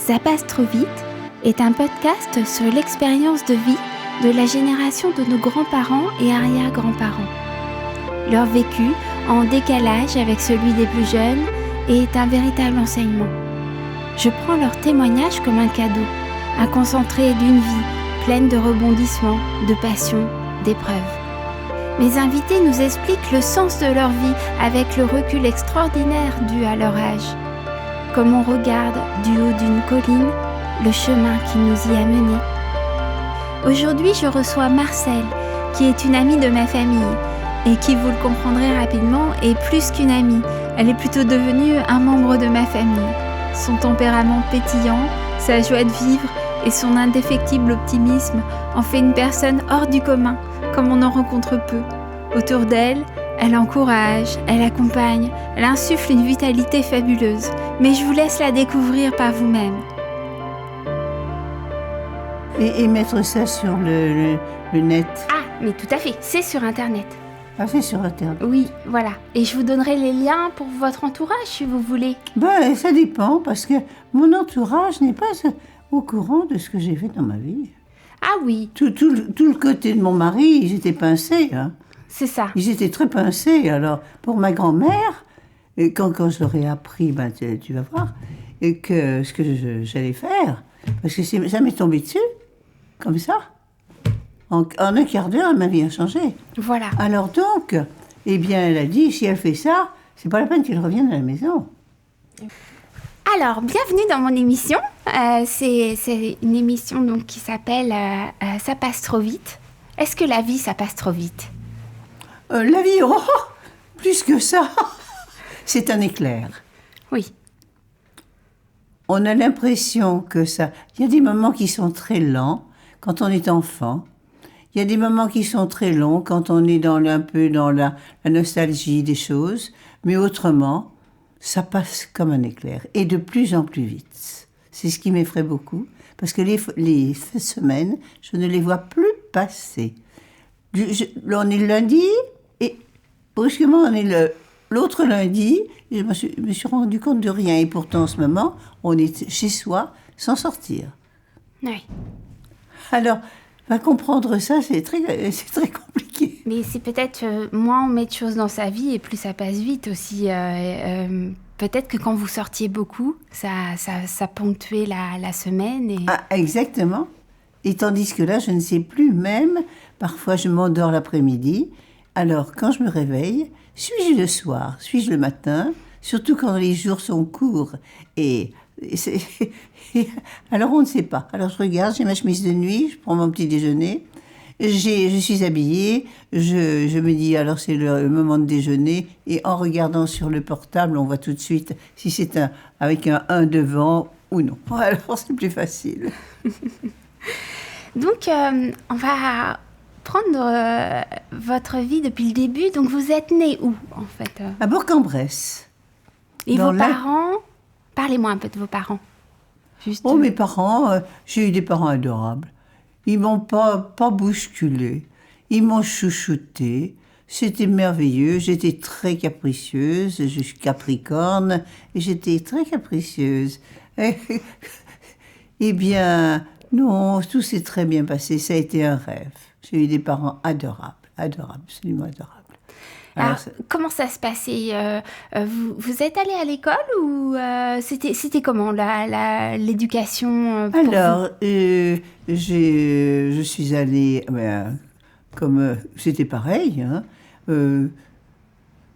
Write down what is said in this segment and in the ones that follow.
Ça passe trop vite est un podcast sur l'expérience de vie de la génération de nos grands-parents et arrière-grands-parents. Leur vécu, en décalage avec celui des plus jeunes, est un véritable enseignement. Je prends leur témoignage comme un cadeau, un concentré d'une vie pleine de rebondissements, de passions, d'épreuves. Mes invités nous expliquent le sens de leur vie avec le recul extraordinaire dû à leur âge. Comme on regarde du haut d'une colline le chemin qui nous y a menés. Aujourd'hui, je reçois Marcelle, qui est une amie de ma famille et qui, vous le comprendrez rapidement, est plus qu'une amie. Elle est plutôt devenue un membre de ma famille. Son tempérament pétillant, sa joie de vivre et son indéfectible optimisme en fait une personne hors du commun, comme on en rencontre peu. Autour d'elle, elle encourage, elle accompagne, elle insuffle une vitalité fabuleuse. Mais je vous laisse la découvrir par vous-même. Et mettre ça sur le net. Ah, mais tout à fait, c'est sur Internet. Ah, c'est sur Internet. Oui, voilà. Et je vous donnerai les liens pour votre entourage, si vous voulez. Ben, ça dépend, parce que mon entourage n'est pas au courant de ce que j'ai fait dans ma vie. Ah oui. Tout le côté de mon mari, ils étaient pincés. Hein. C'est ça. Ils étaient très pincés. Alors, pour ma grand-mère, quand je leur ai appris, ben, tu vas voir, et que ce que j'allais faire, parce que ça m'est tombé dessus, comme ça. En un quart d'heure, ma vie a changé. Voilà. Alors donc, eh bien, elle a dit, si elle fait ça, c'est pas la peine qu'elle revienne à la maison. Alors, bienvenue dans mon émission. C'est une émission donc, qui s'appelle Ça passe trop vite. Est-ce que la vie, ça passe trop vite ? La vie, oh, plus que ça, c'est un éclair. Oui. On a l'impression que ça... Il y a des moments qui sont très lents quand on est enfant. Il y a des moments qui sont très longs quand on est un peu dans la nostalgie des choses. Mais autrement, ça passe comme un éclair. Et de plus en plus vite. C'est ce qui m'effraie beaucoup. Parce que les semaines, je ne les vois plus passer. Là, on est le lundi et brusquement, on est l'autre lundi. Et je me suis rendu compte de rien. Et pourtant, en ce moment, on est chez soi sans sortir. Oui. Alors, comprendre ça, c'est très compliqué. Mais c'est peut-être moins on met de choses dans sa vie et plus ça passe vite aussi. Peut-être que quand vous sortiez beaucoup, ça ponctuait la semaine. Et... Ah, exactement. Et tandis que là, je ne sais plus même. Parfois, je m'endors l'après-midi. Alors, quand je me réveille, suis-je le soir, suis-je le matin ? Surtout quand les jours sont courts. Alors, on ne sait pas. Alors, je regarde, j'ai ma chemise de nuit, je prends mon petit déjeuner. Je suis habillée, je me dis, alors c'est le moment de déjeuner. Et en regardant sur le portable, on voit tout de suite si c'est avec un 1 devant ou non. Alors, c'est plus facile. Donc, on va prendre votre vie depuis le début. Donc, vous êtes né où, en fait À Bourg-en-Bresse. Et vos parents... Parlez-moi un peu de vos parents. Juste... Oh, mes parents, j'ai eu des parents adorables. Ils m'ont pas bousculé. Ils m'ont chouchouté. C'était merveilleux. J'étais très capricieuse. Je suis capricorne. Et j'étais très capricieuse. Eh bien, non, tout s'est très bien passé. Ça a été un rêve. J'ai eu des parents adorables. Adorables, absolument adorables. Alors, comment ça se passait vous êtes allé à l'école ou c'était comment l'éducation pour Alors, vous je suis allée, c'était pareil. Hein,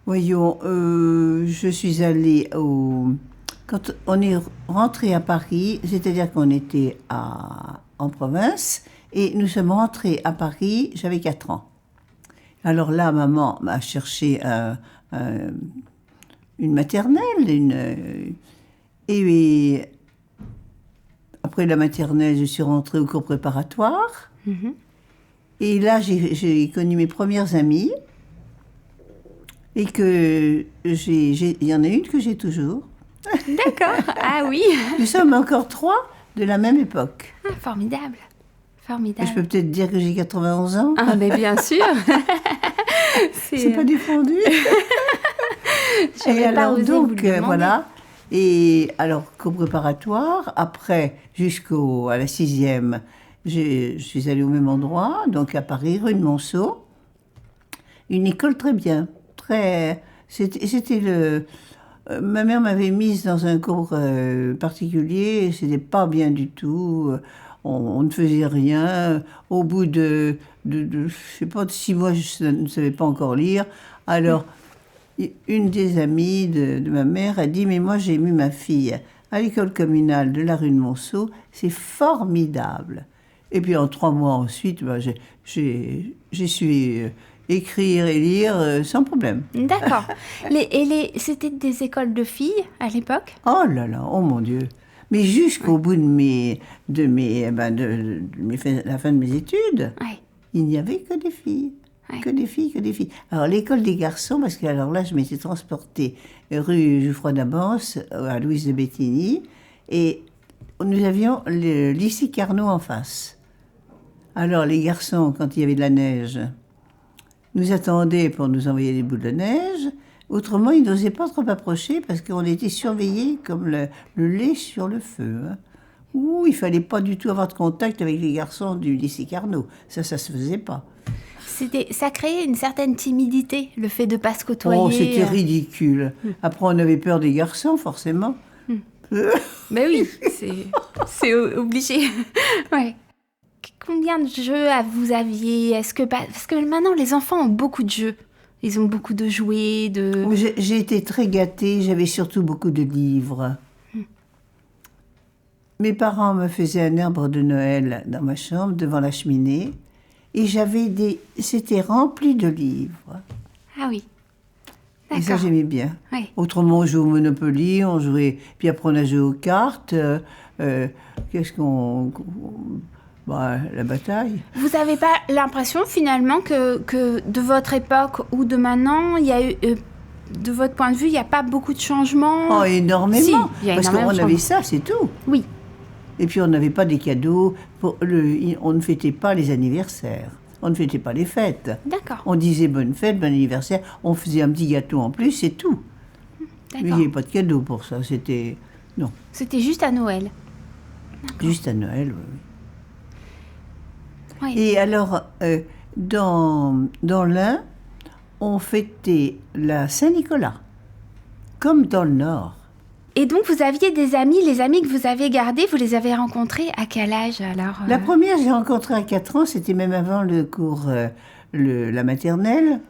voyons, je suis allée quand on est rentré à Paris, c'est-à-dire qu'on était en province, et nous sommes rentrés à Paris, j'avais 4 ans. Alors là, maman m'a cherché une maternelle. Et après la maternelle, je suis rentrée au cours préparatoire. Mm-hmm. Et là, j'ai connu mes premières amies. Et il y en a une que j'ai toujours. D'accord, ah oui. Nous sommes encore 3 de la même époque. Ah, formidable. Formidable. Je peux peut-être dire que j'ai 91 ans. Ah, mais bien sûr. C'est pas défendu. Et alors donc, voilà. Et alors, qu'au préparatoire, après, à la 6e, je suis allée au même endroit, donc à Paris, rue de Monceau. Une école très bien. C'était ma mère m'avait mise dans un cours particulier, et c'était pas bien du tout. On ne faisait rien. Au bout je sais pas, de 6 mois, je ne savais pas encore lire. Alors, une des amies de ma mère a dit, mais moi j'ai mis ma fille à l'école communale de la rue de Monceau, c'est formidable. Et puis en 3 mois ensuite, j'ai su écrire et lire sans problème. D'accord. C'était des écoles de filles à l'époque? Oh là là, oh mon Dieu. Mais jusqu'au bout la fin de mes études, Ouais. il n'y avait que des filles. Ouais. Que des filles, que des filles. Alors l'école des garçons, parce que alors là, je m'étais transportée rue Geoffroy d'Abance à Louise de Bettigny, et nous avions le lycée Carnot en face. Alors les garçons, quand il y avait de la neige, nous attendaient pour nous envoyer des boules de neige. Autrement, ils n'osaient pas trop approcher parce qu'on était surveillés comme le lait sur le feu. Hein. Ouh, il fallait pas du tout avoir de contact avec les garçons du lycée Carnot. Ça se faisait pas. Ça créait une certaine timidité, le fait de ne pas se côtoyer. Oh, c'était ridicule. Après, on avait peur des garçons, forcément. Mais oui, c'est obligé. Ouais. Combien de jeux vous aviez? Parce que maintenant, les enfants ont beaucoup de jeux. Ils ont beaucoup de jouets, de... J'ai été très gâtée, j'avais surtout beaucoup de livres. Mes parents me faisaient un arbre de Noël dans ma chambre, devant la cheminée, et c'était rempli de livres. Ah oui. Et ça, j'aimais bien. Oui. Autrement, on jouait au Monopoly, puis après on a joué aux cartes. La bataille. Vous n'avez pas l'impression finalement que de votre époque ou de maintenant, il y a eu, de votre point de vue, il n'y a pas beaucoup de changements? Oh, énormément. Si, il y a parce énormément qu'on de avait changements. ça, c'est tout. Oui. Et puis on n'avait pas des cadeaux. On ne fêtait pas les anniversaires. On ne fêtait pas les fêtes. D'accord. On disait bonne fête, bon anniversaire. On faisait un petit gâteau en plus, c'est tout. Mais il n'y avait pas de cadeau pour ça. Non. C'était juste à Noël. Juste à Noël, oui. Oui. Et alors, dans l'Ain, on fêtait la Saint-Nicolas, comme dans le Nord. Et donc, vous aviez des amis, les amis que vous avez gardés, vous les avez rencontrés à quel âge alors? La première, j'ai rencontré à 4 ans, c'était même avant le cours, la maternelle.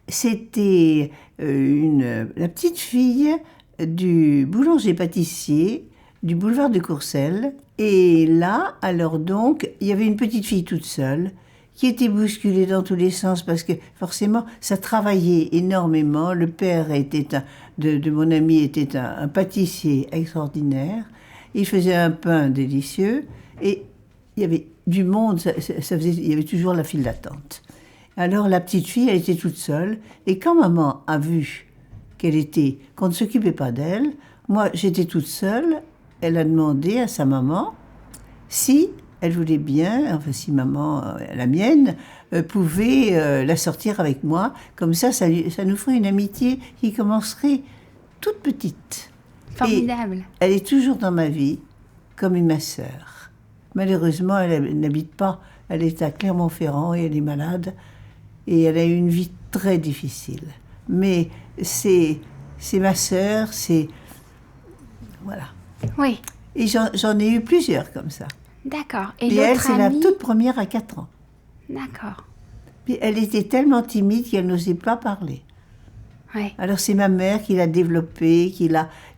C'était la petite fille du boulanger-pâtissier du boulevard de Courcelles. Et là, alors donc, il y avait une petite fille toute seule qui était bousculée dans tous les sens parce que forcément, ça travaillait énormément. Le père de mon ami était un pâtissier extraordinaire. Il faisait un pain délicieux et il y avait du monde, il y avait toujours la file d'attente. Alors la petite fille, elle était toute seule et quand maman a vu qu'on ne s'occupait pas d'elle, moi j'étais toute seule, elle a demandé à sa maman si elle voulait bien, enfin si maman, la mienne, pouvait la sortir avec moi. Comme ça nous ferait une amitié qui commencerait toute petite. Formidable. Et elle est toujours dans ma vie, comme ma sœur. Malheureusement, elle n'habite pas. Elle est à Clermont-Ferrand et elle est malade. Et elle a eu une vie très difficile. Mais c'est ma sœur, voilà. Oui. Et j'en ai eu plusieurs comme ça. D'accord. Et elle, c'est la toute première à 4 ans. D'accord. Puis elle était tellement timide qu'elle n'osait pas parler. Ouais. Alors c'est ma mère qui l'a développée,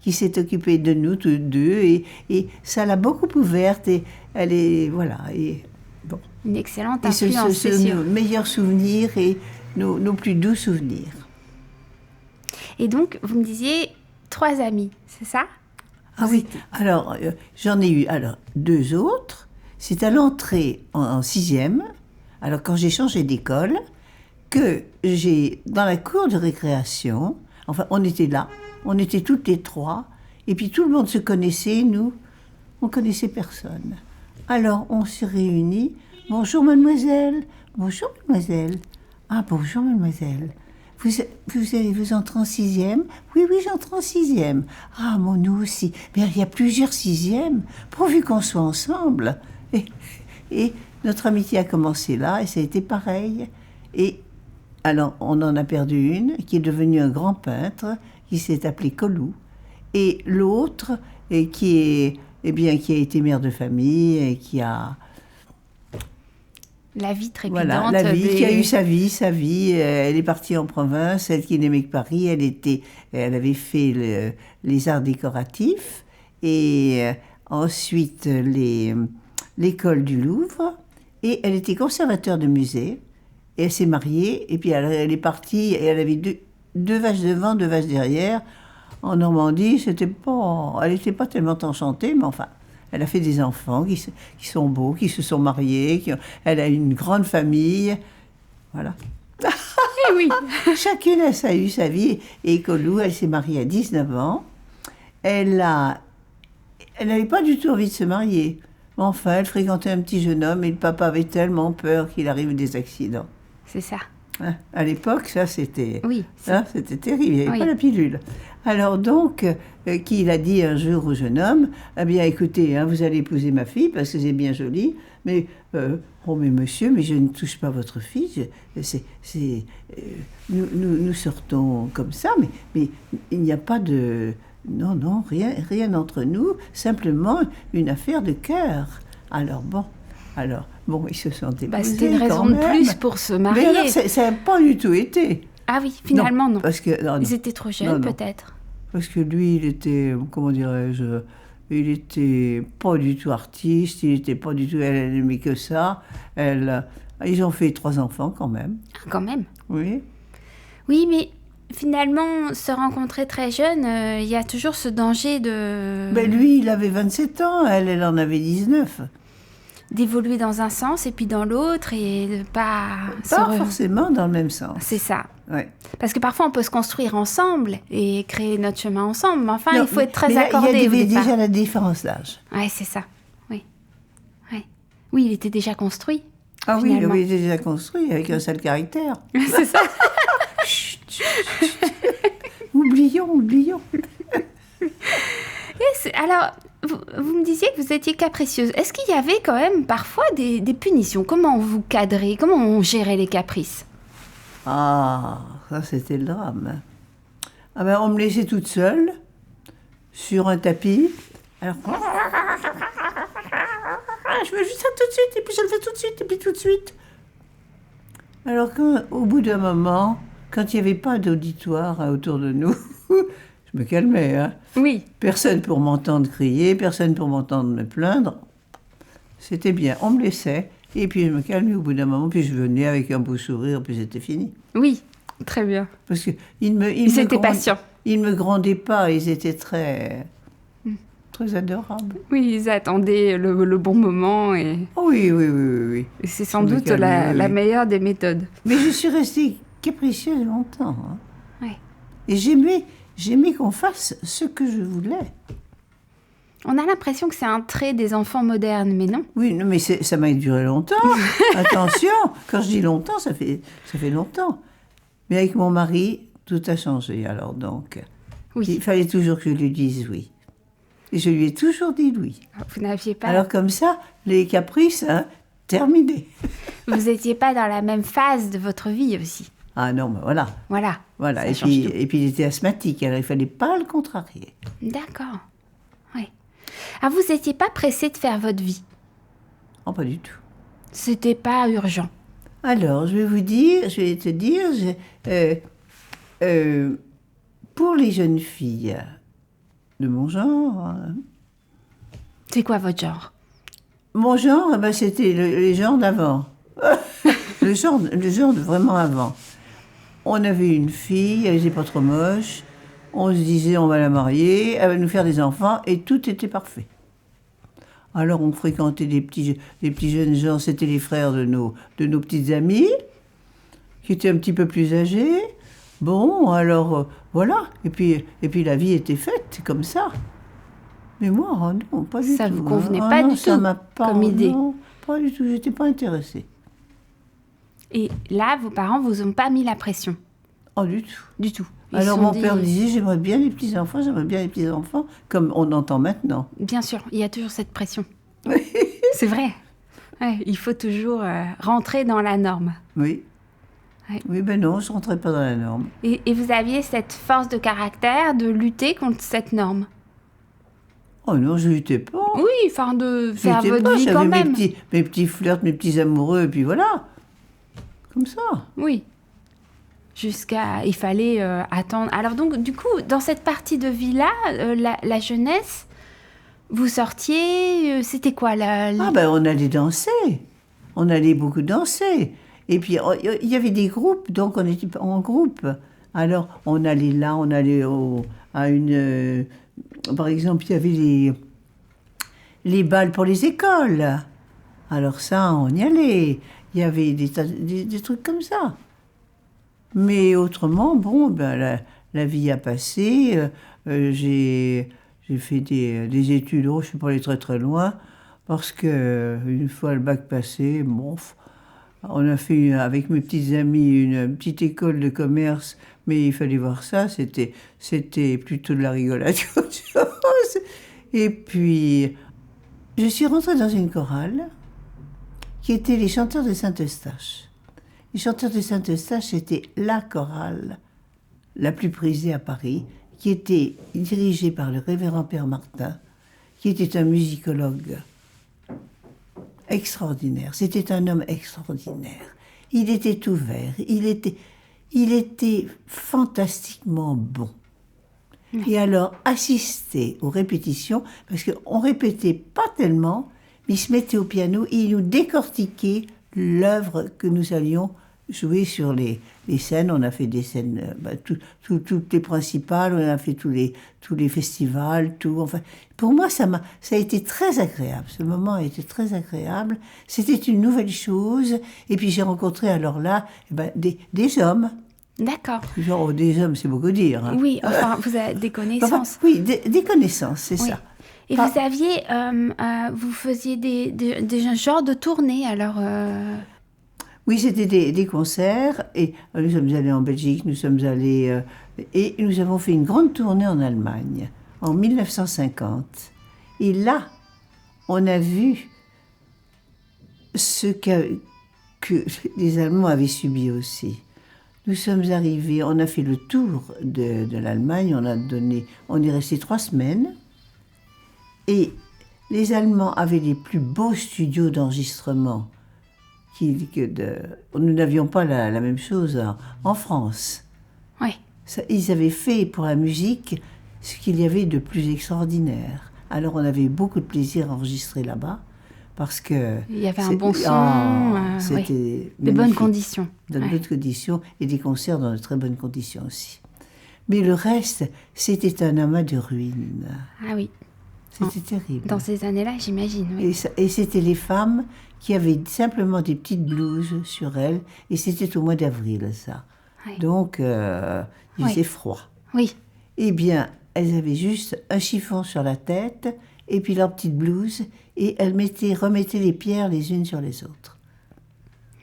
qui s'est occupée de nous tous deux. Et ça l'a beaucoup ouverte. Et elle est, voilà. Et, bon. Une excellente Et influence, c'est sûr. nos meilleurs souvenirs et nos plus doux souvenirs. Et donc, vous me disiez 3 amis, c'est ça? Ah oui, alors j'en ai eu 2 autres. C'est à l'entrée en 6e, alors quand j'ai changé d'école, que dans la cour de récréation, enfin on était là, on était toutes les 3, et puis tout le monde se connaissait, nous, on connaissait personne. Alors on s'est réunis, bonjour mademoiselle, bonjour mademoiselle, ah bonjour mademoiselle, vous entrez en sixième? Oui, j'entre en sixième. Ah, bon, nous aussi. Mais il y a plusieurs sixièmes, pourvu qu'on soit ensemble. Et notre amitié a commencé là, et ça a été pareil. Et alors, on en a perdu une, qui est devenue un grand peintre, qui s'est appelé Colou. Et l'autre, qui a été mère de famille, et qui a... La vie trépidante. Voilà, la vie, qui a eu sa vie. Elle est partie en province, elle qui n'aimait que Paris. Elle avait fait les arts décoratifs et ensuite l'école du Louvre. Et elle était conservateur de musée. Et elle s'est mariée. Et puis elle est partie et elle avait deux vaches devant, 2 vaches derrière. En Normandie, elle n'était pas tellement enchantée, mais enfin... Elle a fait des enfants qui sont beaux, qui se sont mariés, elle a une grande famille. Voilà. Eh oui. Chacune a eu sa vie. Et Colou, elle s'est mariée à 19 ans. Elle n'avait pas du tout envie de se marier. Mais enfin, elle fréquentait un petit jeune homme et le papa avait tellement peur qu'il arrive des accidents. C'est ça. Hein, à l'époque, ça, c'était... Oui. C'était terrible, il n'y avait pas la pilule. Alors donc, qu'il a dit un jour au jeune homme, « Eh bien, écoutez, vous allez épouser ma fille parce que c'est bien joli, mais... mais monsieur, mais je ne touche pas votre fille. Nous sortons comme ça, mais il n'y a pas de... Non, rien entre nous, simplement une affaire de cœur. Alors bon, ils se sont épousés. C'était une raison de plus pour se marier. Mais alors, ça n'a pas du tout été. Ah oui, finalement non. Parce que, non. Ils étaient trop jeunes peut-être. Parce que lui, il était, comment dirais-je, il était pas du tout artiste, il était pas du tout, elle n'aimait que ça. Ils ont fait 3 enfants quand même. Ah, quand même. Oui. Oui, mais finalement, se rencontrer très jeune, il y a toujours ce danger de... Ben lui, il avait 27 ans, elle en avait 19. D'évoluer dans un sens et puis dans l'autre et de pas forcément dans le même sens. C'est ça. Ouais. Parce que parfois on peut se construire ensemble et créer notre chemin ensemble, mais enfin il faut être très accordé. Il y avait déjà la différence d'âge. Ouais, c'est ça. Oui, il était déjà construit. Ah finalement. Oui, il était déjà construit avec un seul caractère. C'est ça. Chut. Oublions. Alors, vous me disiez que vous étiez capricieuse. Est-ce qu'il y avait quand même parfois des punitions? Comment vous cadrez? Comment on gérait les caprices? Ah, ça c'était le drame. Ah ben, on me laissait toute seule sur un tapis. Alors, je veux juste ça tout de suite, et puis je le fais tout de suite, et puis tout de suite. Alors au bout d'un moment, quand il n'y avait pas d'auditoire autour de nous, je me calmais. Hein. Oui. Personne pour m'entendre crier, personne pour m'entendre me plaindre. C'était bien, on me laissait. Et puis je me calmais au bout d'un moment, puis je venais avec un beau sourire, puis c'était fini. Oui, très bien. Parce que ils étaient patients. Ils ne me grondaient pas, ils étaient très adorables. Oui, ils attendaient le bon moment. Et... Oh, oui. Et c'est sans doute la meilleure des méthodes. Mais je suis restée capricieuse longtemps. Hein. Ouais. Et j'aimais qu'on fasse ce que je voulais. On a l'impression que c'est un trait des enfants modernes, mais non. Oui, non, mais ça m'a duré longtemps. Attention, quand je dis longtemps, ça fait longtemps. Mais avec mon mari, tout a changé. Alors donc, il fallait toujours que je lui dise oui. Et je lui ai toujours dit oui. Vous n'aviez pas... Alors comme ça, les caprices, terminés. Vous n'étiez pas dans la même phase de votre vie aussi. Ah non, mais voilà. Voilà. Et puis il était asthmatique, alors il ne fallait pas le contrarier. D'accord. Oui. Alors vous n'étiez pas pressé de faire votre vie? Oh, pas du tout. C'était pas urgent? Alors, je vais te dire, pour les jeunes filles de mon genre... C'est quoi votre genre? Mon genre, c'était les genres d'avant. le genre de vraiment avant. On avait une fille, elle n'était pas trop moche. On se disait, on va la marier, elle va nous faire des enfants, et tout était parfait. Alors, on fréquentait des petits jeunes gens, c'était les frères de nos petites amies, qui étaient un petit peu plus âgés. Bon, alors, voilà. Et puis la vie était faite, comme ça. Mais moi, non, pas du tout. Ça vous convenait pas du tout, ça m'a pas, comme idée? Non, pas du tout, j'étais pas intéressée. Et là, vos parents vous ont pas mis la pression? Oh, du tout. Du tout. Alors mon père me disait, j'aimerais bien les petits-enfants, comme on entend maintenant. Bien sûr, il y a toujours cette pression. C'est vrai. Ouais, il faut toujours rentrer dans la norme. Oui. Ouais. Oui, ben non, je ne rentrais pas dans la norme. Et vous aviez cette force de caractère de lutter contre cette norme? Oh non, je luttais pas. Oui, enfin de faire Je luttais votre pas, vie j'avais quand même. mes petits flirts, mes petits amoureux, et puis voilà. Comme ça. Oui. Il fallait attendre. Alors donc, du coup, dans cette partie de vie-là, la jeunesse, vous sortiez, c'était quoi Ah ben on allait danser. On allait beaucoup danser. Et puis il y avait des groupes, donc on était en groupe. Alors on allait là, on allait à une... par exemple, il y avait les balles pour les écoles. Alors ça, on y allait. Il y avait des trucs comme ça. Mais autrement, bon, ben, la vie a passé. J'ai fait des études, je ne suis pas allée très très loin, parce que une fois le bac passé, bon, on a fait avec mes petites amies une petite école de commerce, mais il fallait voir ça, c'était plutôt de la rigolade qu'autre chose. Et puis, je suis rentrée dans une chorale qui était les Chanteurs de Saint-Eustache. Les Chanteurs de Saint-Eustache, c'était la chorale la plus prisée à Paris, qui était dirigée par le révérend Père Martin, qui était un musicologue extraordinaire. C'était un homme extraordinaire. Il était ouvert, il était fantastiquement bon. Et alors, assister aux répétitions, parce qu'on répétait pas tellement, mais il se mettait au piano et il nous décortiquait l'œuvre que nous allions jouer sur les scènes. On a fait des scènes, toutes les principales, on a fait tous les festivals, tout. Enfin, pour moi, ça a été très agréable. Ce moment a été très agréable. C'était une nouvelle chose. Et puis j'ai rencontré alors là des hommes. D'accord. Genre, des hommes, c'est beaucoup dire. Hein. Oui, enfin, vous avez des connaissances. Enfin, oui, des connaissances, c'est oui. ça. Et vous aviez, vous faisiez des genres de tournées, alors Oui, c'était des concerts, et nous sommes allés en Belgique, nous sommes allés, et nous avons fait une grande tournée en Allemagne, en 1950. Et là, on a vu ce que les Allemands avaient subi aussi. Nous sommes arrivés, on a fait le tour de l'Allemagne, on est resté 3 semaines, et les Allemands avaient les plus beaux studios d'enregistrement. Nous n'avions pas la même chose en France. Oui. Ils avaient fait pour la musique ce qu'il y avait de plus extraordinaire. Alors on avait beaucoup de plaisir à enregistrer là-bas, parce que... Il y avait un bon son, c'était de bonnes conditions. De bonnes conditions, et des concerts dans de très bonnes conditions aussi. Mais le reste, c'était un amas de ruines. Ah oui. C'était terrible. Dans ces années-là, j'imagine. Oui. Et c'était les femmes qui avaient simplement des petites blouses sur elles, et c'était au mois d'avril, ça. Oui. Donc, il faisait froid. Oui. Eh bien, elles avaient juste un chiffon sur la tête, et puis leur petite blouse, et elles remettaient les pierres les unes sur les autres.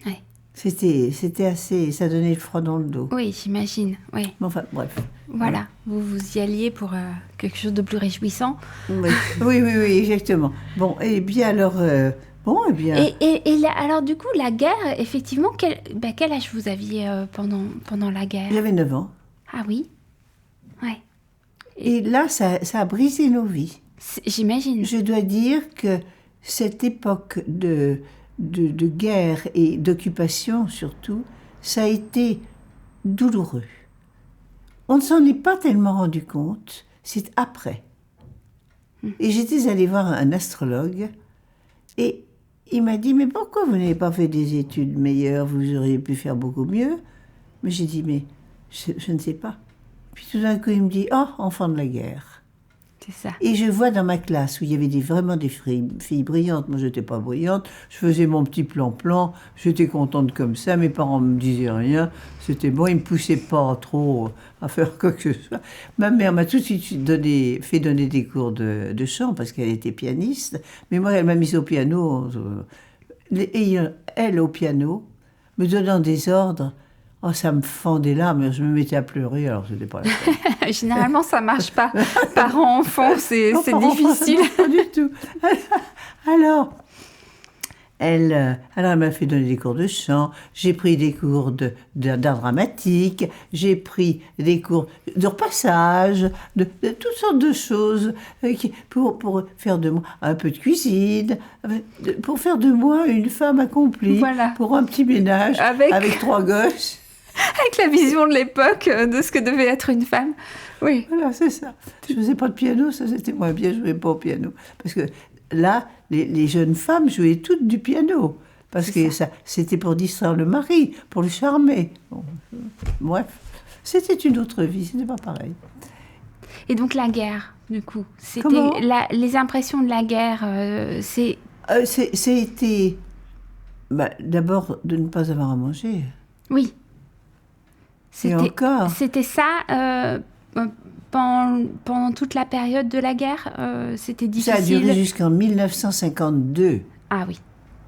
Oui. C'était assez... Ça donnait le froid dans le dos. Oui, j'imagine. Oui. Enfin, bref. Voilà. Vous y alliez pour quelque chose de plus réjouissant. Oui, exactement. Bon, et bien alors... eh bien... Et alors, du coup, la guerre, effectivement, quel âge vous aviez pendant la guerre? J'avais 9 ans. Ah oui. Ouais. Et là, ça a brisé nos vies. J'imagine. Je dois dire que cette époque de guerre et d'occupation, surtout, ça a été douloureux. On ne s'en est pas tellement rendu compte, c'est après. Et j'étais allée voir un astrologue, et il m'a dit, mais pourquoi vous n'avez pas fait des études meilleures, vous auriez pu faire beaucoup mieux? Mais j'ai dit, mais je ne sais pas. Puis tout d'un coup, il me dit, oh, enfant de la guerre. C'est ça. Et je vois dans ma classe où il y avait vraiment des filles brillantes. Moi, je n'étais pas brillante. Je faisais mon petit plan-plan. J'étais contente comme ça. Mes parents ne me disaient rien. C'était bon. Ils ne me poussaient pas trop à faire quoi que ce soit. Ma mère m'a tout de suite fait donner des cours de chant parce qu'elle était pianiste. Mais moi, elle m'a mise au piano. Et elle, au piano, me donnant des ordres Oh, ça me fendait l'âme, je me mettais à pleurer, alors c'était pas la peine. Généralement, ça marche pas. Parents-enfants, c'est Non, par difficile. enfant, non, pas du tout. Alors, elle m'a fait donner des cours de chant, j'ai pris des cours d'art dramatique, j'ai pris des cours de repassage, de toutes sortes de choses pour faire de moi un peu de cuisine, pour faire de moi une femme accomplie, Voilà. pour un petit ménage avec 3 gosses. Avec la vision de l'époque de ce que devait être une femme. Oui. Voilà, c'est ça. Je faisais pas de piano, ça c'était moins bien, je jouais pas au piano. Parce que là, les jeunes femmes jouaient toutes du piano. Parce que c'était pour distraire le mari, pour le charmer. Bon, bref, c'était une autre vie, c'était pas pareil. Et donc la guerre, du coup, c'était Comment les impressions de la guerre, c'est... C'était d'abord de ne pas avoir à manger. Oui. Et encore. C'était ça pendant toute la période de la guerre, c'était difficile. Ça a duré jusqu'en 1952. Ah oui.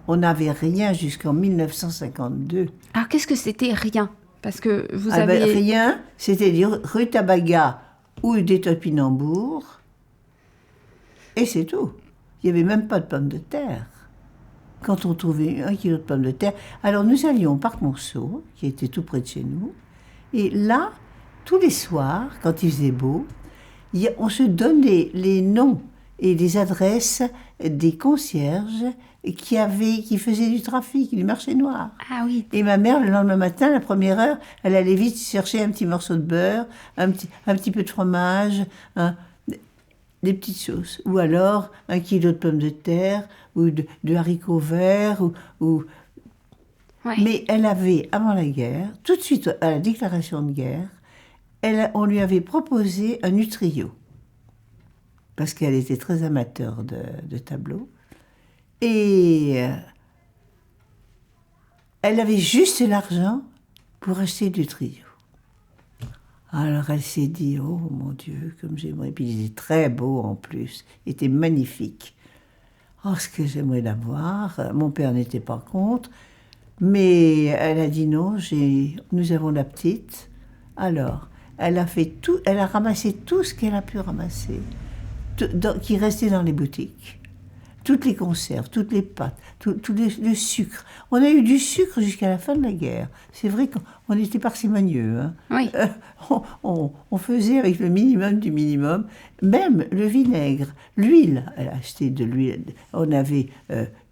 On n'avait rien jusqu'en 1952. Alors qu'est-ce que c'était rien? Parce que vous avez... rien, c'est-à-dire rutabaga ou des topinambours, et c'est tout. Il n'y avait même pas de pommes de terre. Quand on trouvait 1 kilo de pommes de terre, alors nous allions au parc Monceau, qui était tout près de chez nous, et là, tous les soirs, quand il faisait beau, on se donnait les noms et les adresses des concierges qui faisaient du trafic, du marché noir. Ah oui. Et ma mère, le lendemain matin, la première heure, elle allait vite chercher un petit morceau de beurre, un petit peu de fromage, des petites choses. Ou alors 1 kilo de pommes de terre, ou de haricots verts, Ouais. Mais elle avait, avant la guerre, tout de suite à la déclaration de guerre, on lui avait proposé un utrio. Parce qu'elle était très amateur de tableaux. Et elle avait juste l'argent pour acheter du trio. Alors elle s'est dit, oh mon Dieu, comme j'aimerais. Puis il était très beau en plus, il était magnifique. Oh, ce que j'aimerais l'avoir. Mon père n'était pas contre. Mais elle a dit non, nous avons la petite. Alors, elle a ramassé tout ce qu'elle a pu ramasser, qui restait dans les boutiques. Toutes les conserves, toutes les pâtes, tout le sucre. On a eu du sucre jusqu'à la fin de la guerre. C'est vrai qu'on était parcimonieux. Hein. Oui. On faisait avec le minimum du minimum. Même le vinaigre, l'huile. Elle a acheté de l'huile. On avait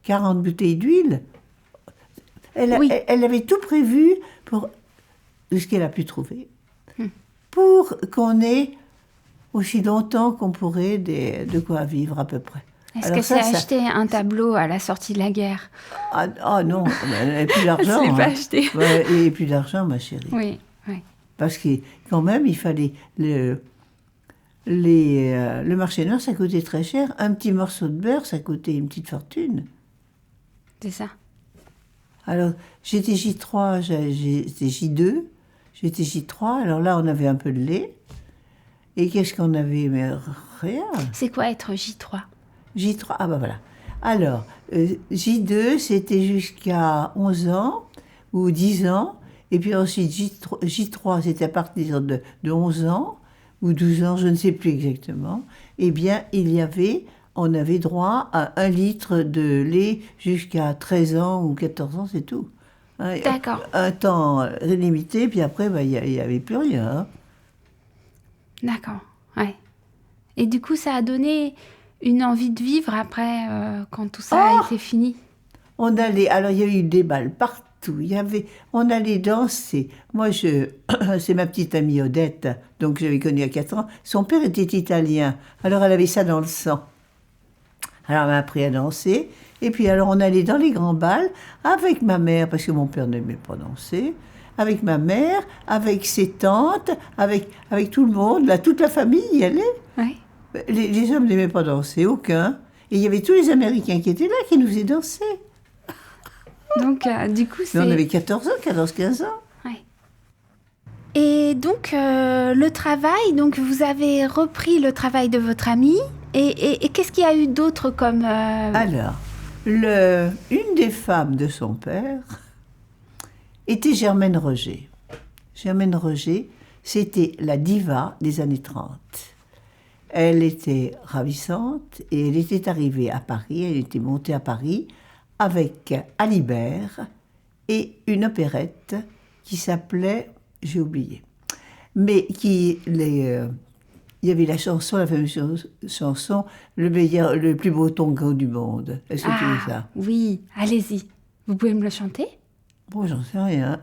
40 bouteilles d'huile. Elle avait tout prévu pour ce qu'elle a pu trouver. Pour qu'on ait aussi longtemps qu'on pourrait de quoi vivre à peu près. Est-ce qu'elle s'est acheté un tableau à la sortie de la guerre? Ah non, elle n'avait plus d'argent. Elle ne s'est pas acheté. Ouais, et plus d'argent, ma chérie. Oui, oui. Parce que quand même, il fallait... Le marché noir, ça coûtait très cher. Un petit morceau de beurre, ça coûtait une petite fortune. C'est ça. Alors, j'étais J3, j'étais J2, j'étais J3, alors là, on avait un peu de lait. Et qu'est-ce qu'on avait? Mais rien. C'est quoi être J3? J3, ah ben voilà. Alors, J2, c'était jusqu'à 11 ans, ou 10 ans, et puis ensuite J3, c'était à partir de 11 ans, ou 12 ans, je ne sais plus exactement. Eh bien, on avait droit à 1 litre de lait jusqu'à 13 ans ou 14 ans, c'est tout. D'accord. Un temps limité, puis après, il n'y avait plus rien. Hein. D'accord, ouais. Et du coup, ça a donné une envie de vivre après, quand tout ça a été fini? Alors il y a eu des balles partout, on allait danser. Moi, c'est ma petite amie Odette, donc je l'avais connue à 4 ans. Son père était italien, alors elle avait ça dans le sang. Alors elle m'a appris à danser, et puis alors on allait dans les grands bals avec ma mère, parce que mon père n'aimait pas danser, avec ma mère, avec ses tantes, avec tout le monde, là, toute la famille y allait. Oui. Les hommes n'aimaient pas danser, aucun. Et il y avait tous les Américains qui étaient là, qui nous faisaient danser. Donc, du coup, c'est... Mais on avait 14 ans, 15 ans. Ouais. Et donc, le travail, donc vous avez repris le travail de votre amie. Et qu'est-ce qu'il y a eu d'autre comme... Alors, une des femmes de son père était Germaine Roger. Germaine Roger, c'était la diva des années 30. Elle était ravissante et elle était arrivée à Paris, elle était montée à Paris avec Alibert et une opérette qui s'appelait, j'ai oublié, mais il y avait la chanson, la fameuse chanson, le plus beau tango du monde. Est-ce que tu veux ça? Oui, allez-y. Vous pouvez me le chanter? Bon, j'en sais rien.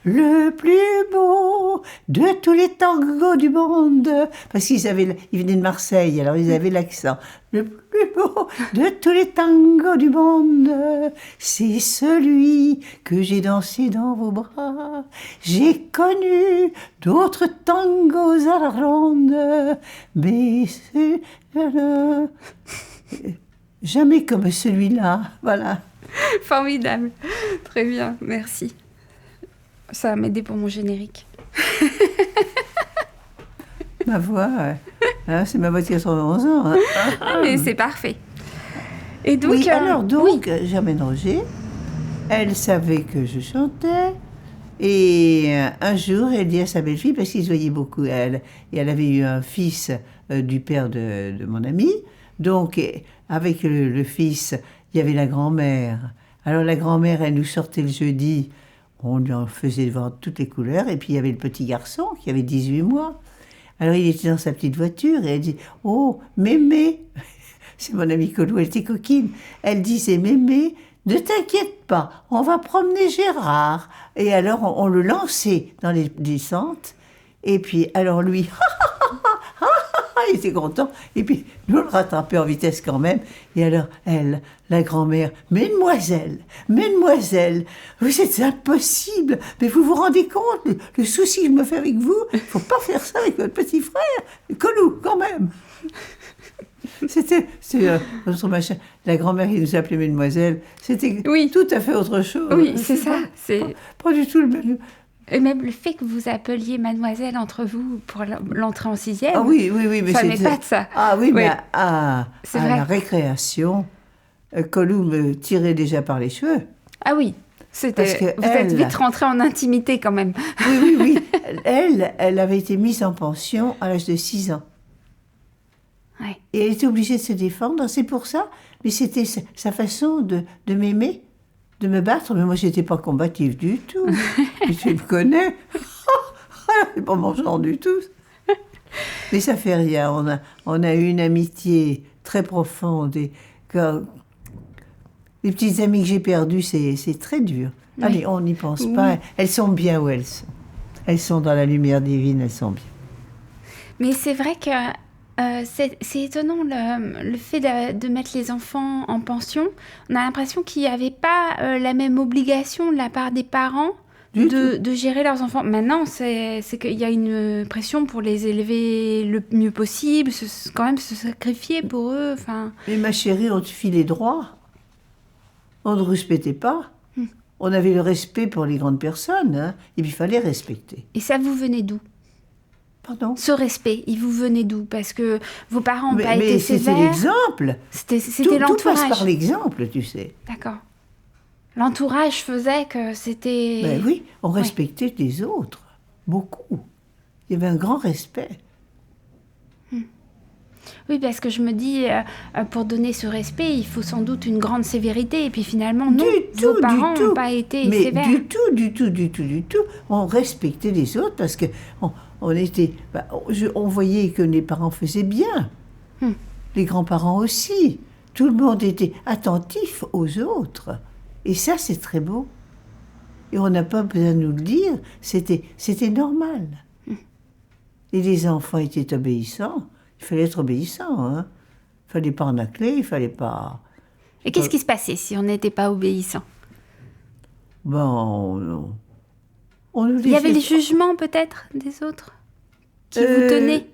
Le plus beau de tous les tangos du monde. Parce ils venaient de Marseille, alors ils avaient l'accent. Le plus beau de tous les tangos du monde, c'est celui que j'ai dansé dans vos bras. J'ai connu d'autres tangos à la ronde, mais c'est jamais comme celui-là. Voilà. Formidable. Très bien, merci. Ça va m'aider pour mon générique. Ma voix, hein, c'est ma voix de 91 ans. Hein. Mais c'est parfait. Et donc, oui, Germaine Roger, elle savait que je chantais. Et un jour, elle dit à sa belle-fille, parce qu'ils se voyaient beaucoup, et elle avait eu un fils du père de mon ami. Donc, avec le fils, il y avait la grand-mère. Alors, la grand-mère, elle nous sortait le jeudi. On lui en faisait voir toutes les couleurs. Et puis, il y avait le petit garçon qui avait 18 mois. Alors, il était dans sa petite voiture et elle dit « Oh, Mémé !» C'est mon amie Colou, elle était coquine. Elle disait « Mémé, ne t'inquiète pas, on va promener Gérard. » Et alors, on le lançait dans les descentes. Et puis, alors lui, il était content. Et puis, nous le rattrapait en vitesse quand même. Et alors, elle, la grand-mère, « Mesdemoiselles, vous êtes impossible. Mais vous vous rendez compte, le souci que je me fais avec vous, il ne faut pas faire ça avec votre petit frère. Colou, quand même. » C'était notre machin. La grand-mère qui nous appelait Mesdemoiselles, c'était tout à fait autre chose. Oui, c'est ça. Pas du tout le même. Et même le fait que vous appeliez mademoiselle entre vous pour l'entrée en 6e, ah oui, mais ça m'épate ça. Ah oui, mais à la récréation, Colou me tirait déjà par les cheveux. Ah oui, vous êtes vite rentrée en intimité quand même. Oui. Elle avait été mise en pension à l'âge de 6 ans. Ouais. Et elle était obligée de se défendre, c'est pour ça. Mais c'était sa façon de m'aimer, de me battre. Mais moi, je n'étais pas combative du tout. Tu me connais. C'est pas mon genre du tout. Mais ça fait rien. On a eu une amitié très profonde. Et les petites amies que j'ai perdues, c'est très dur. Oui. Allez, on n'y pense pas. Elles sont bien où elles sont. Elles sont dans la lumière divine, elles sont bien. Mais c'est vrai que c'est étonnant le fait de mettre les enfants en pension. On a l'impression qu'il n'y avait pas la même obligation de la part des parents de gérer leurs enfants. Maintenant, c'est qu'il y a une pression pour les élever le mieux possible, quand même se sacrifier pour eux. Mais ma chérie, on te filait droit. On ne respectait pas. On avait le respect pour les grandes personnes, hein, et puis il fallait respecter. Et ça vous venait d'où ? Pardon ? Ce respect, il vous venait d'où ? Parce que vos parents n'ont pas été sévères. Mais c'était l'exemple. C'était l'entourage. Tout passe par l'exemple, tu sais. D'accord. L'entourage faisait que c'était... Ben oui, on respectait les autres. Beaucoup. Il y avait un grand respect. Oui, parce que je me dis, pour donner ce respect, il faut sans doute une grande sévérité. Et puis finalement, non, vos parents n'ont pas été sévères. Du tout. On respectait les autres parce que on voyait que les parents faisaient bien. Les grands-parents aussi. Tout le monde était attentif aux autres. Et ça, c'est très beau. Et on n'a pas besoin de nous le dire. C'était normal. Et les enfants étaient obéissants. Il fallait être obéissant, hein. Il fallait pas enacler, il fallait pas... Et qu'est-ce qui se passait si on n'était pas obéissant ? On nous laissait... Il y avait les jugements, peut-être, des autres qui vous tenaient ?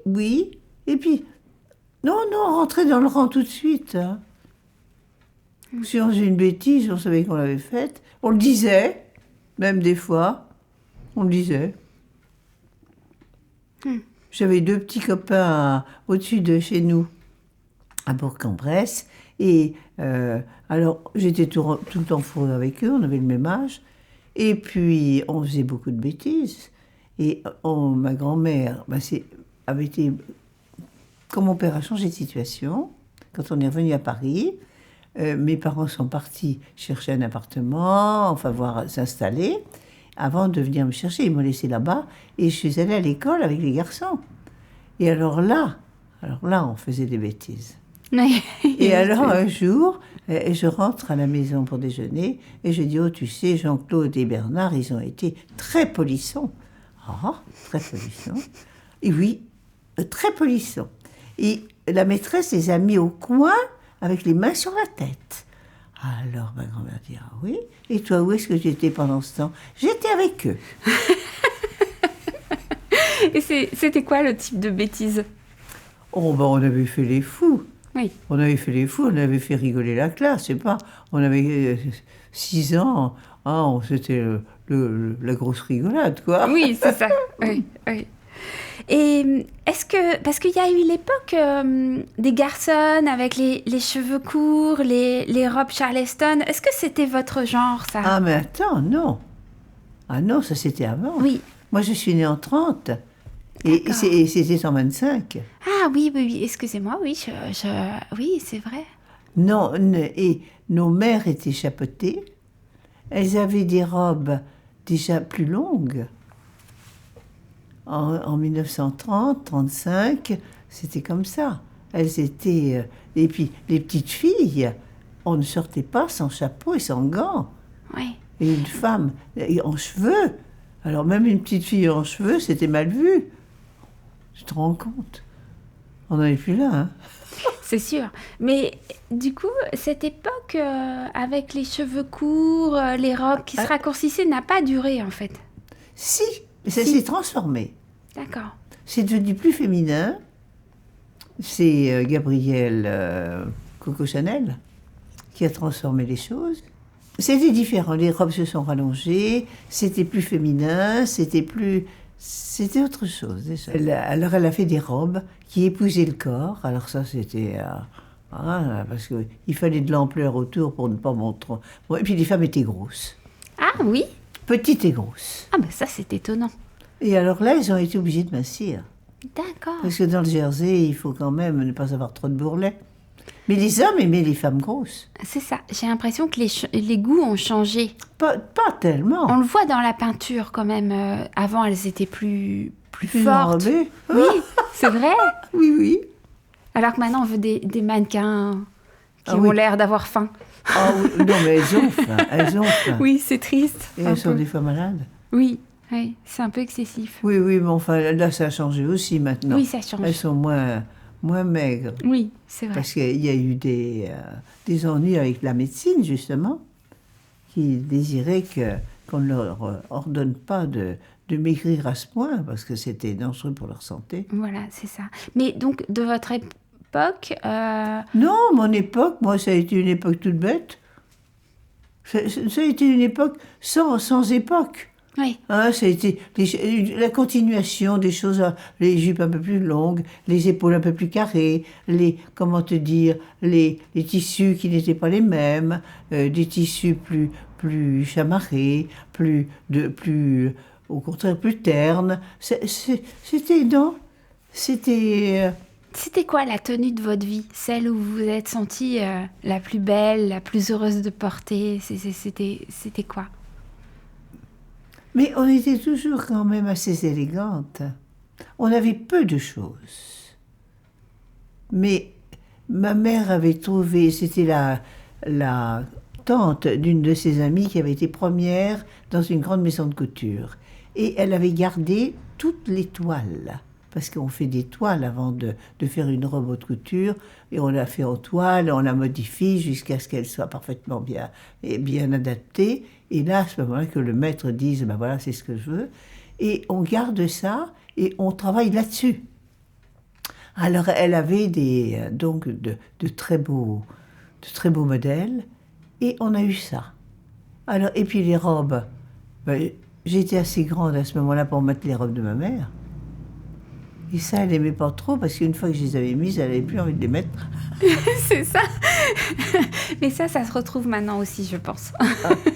Oui. Et puis, non, on rentrait dans le rang tout de suite. Hein. Si on faisait une bêtise, on savait qu'on l'avait faite. On le disait, même des fois. On le disait. J'avais 2 petits copains au-dessus de chez nous, à Bourg-en-Bresse, Et alors, j'étais tout le temps fourrée avec eux, on avait le même âge. Et puis, on faisait beaucoup de bêtises. Et ma grand-mère avait été... Quand mon père a changé de situation, quand on est revenu à Paris, mes parents sont partis chercher un appartement, enfin, s'installer, avant de venir me chercher. Ils m'ont laissé là-bas et je suis allée à l'école avec les garçons. Et alors là, on faisait des bêtises. Et alors, un jour, je rentre à la maison pour déjeuner et je dis, oh, tu sais, Jean-Claude et Bernard, ils ont été très polissons. Ah, très polissons. Et oui, très polissons. Et la maîtresse les a mis au coin avec les mains sur la tête. Alors, ma grand-mère dit, ah oui, et toi, où est-ce que tu étais pendant ce temps? J'étais avec eux. Et c'était quoi le type de bêtise? Oh, ben, on avait fait les fous. Oui. On avait fait les fous, on avait fait rigoler la classe, je sais pas. On avait 6 ans, c'était la grosse rigolade, quoi. Oui, c'est ça. Oui, oui. Et parce qu'il y a eu l'époque des garçons avec les cheveux courts, les robes Charleston. Est-ce que c'était votre genre, ça? Ah, mais attends, non. Ah non, ça c'était avant. Oui. Moi, je suis née en 30. Et c'était en 25. Ah oui, excusez-moi, oui, oui, c'est vrai. Non, et nos mères étaient chapeautées. Elles avaient des robes déjà plus longues. En 1930, 35, c'était comme ça. Elles étaient... et puis, les petites filles, on ne sortait pas sans chapeau et sans gants. Oui. Et une femme en cheveux. Alors, même une petite fille en cheveux, c'était mal vu. Tu te rends compte? On n'en est plus là, hein? C'est sûr. Mais du coup, cette époque avec les cheveux courts, les robes qui se raccourcissaient n'a pas duré, en fait. Si, mais ça s'est transformé. D'accord. C'est devenu plus féminin. C'est Gabrielle Coco Chanel qui a transformé les choses. C'était différent. Les robes se sont rallongées, c'était plus féminin, c'était autre chose déjà. Alors elle a fait des robes qui épousaient le corps. Alors ça c'était... parce qu'il fallait de l'ampleur autour pour ne pas montrer... Bon, et puis les femmes étaient grosses. Ah oui? Petites et grosses. Ah ben ça c'est étonnant. Et alors là, ils ont été obligés de mincir. D'accord. Parce que dans le Jersey, il faut quand même ne pas avoir trop de bourrelets. Mais les hommes aimaient les femmes grosses. C'est ça. J'ai l'impression que les goûts ont changé. Pas tellement. On le voit dans la peinture quand même. Avant, elles étaient plus fortes. Enrobées. Oui, c'est vrai. Oui, oui. Alors que maintenant, on veut des mannequins qui oui. ont l'air d'avoir faim. Ah oui, non, mais elles ont faim. Elles ont faim. Oui, c'est triste. Et elles sont des fois malades. Oui, oui, c'est un peu excessif. Oui, oui, mais enfin, là, ça a changé aussi maintenant. Oui, ça change. Elles sont moins maigres. Oui, c'est vrai. Parce qu'il y a eu des ennuis avec la médecine, justement, qui désiraient qu'on ne leur ordonne pas de maigrir à ce point, parce que c'était dangereux pour leur santé. Voilà, c'est ça. Mais donc, de votre époque... Non, mon époque, moi, ça a été une époque toute bête. Ça a été une époque sans époque. Oui. Hein, ça a été la continuation des choses, les jupes un peu plus longues, les épaules un peu plus carrées, comment te dire, les tissus qui n'étaient pas les mêmes, des tissus plus chamarrés, au contraire, plus ternes. C'était, non, c'était... C'était quoi la tenue de votre vie? Celle où vous vous êtes sentie la plus belle, la plus heureuse de porter? C'était quoi? Mais on était toujours quand même assez élégante. On avait peu de choses. Mais ma mère avait trouvé, c'était la tante d'une de ses amies qui avait été première dans une grande maison de couture. Et elle avait gardé toutes les toiles. Parce qu'on fait des toiles avant de faire une robe haute couture. Et on la fait en toile, on la modifie jusqu'à ce qu'elle soit parfaitement bien adaptée. Et là, à ce moment-là, que le maître dise, ben voilà, c'est ce que je veux. Et on garde ça et on travaille là-dessus. Alors, elle avait donc de très beaux modèles. Et on a eu ça. Alors, et puis les robes, ben, j'étais assez grande à ce moment-là pour mettre les robes de ma mère. Et ça, elle n'aimait pas trop, parce qu'une fois que je les avais mises, elle n'avait plus envie de les mettre. C'est ça. Mais ça se retrouve maintenant aussi, je pense.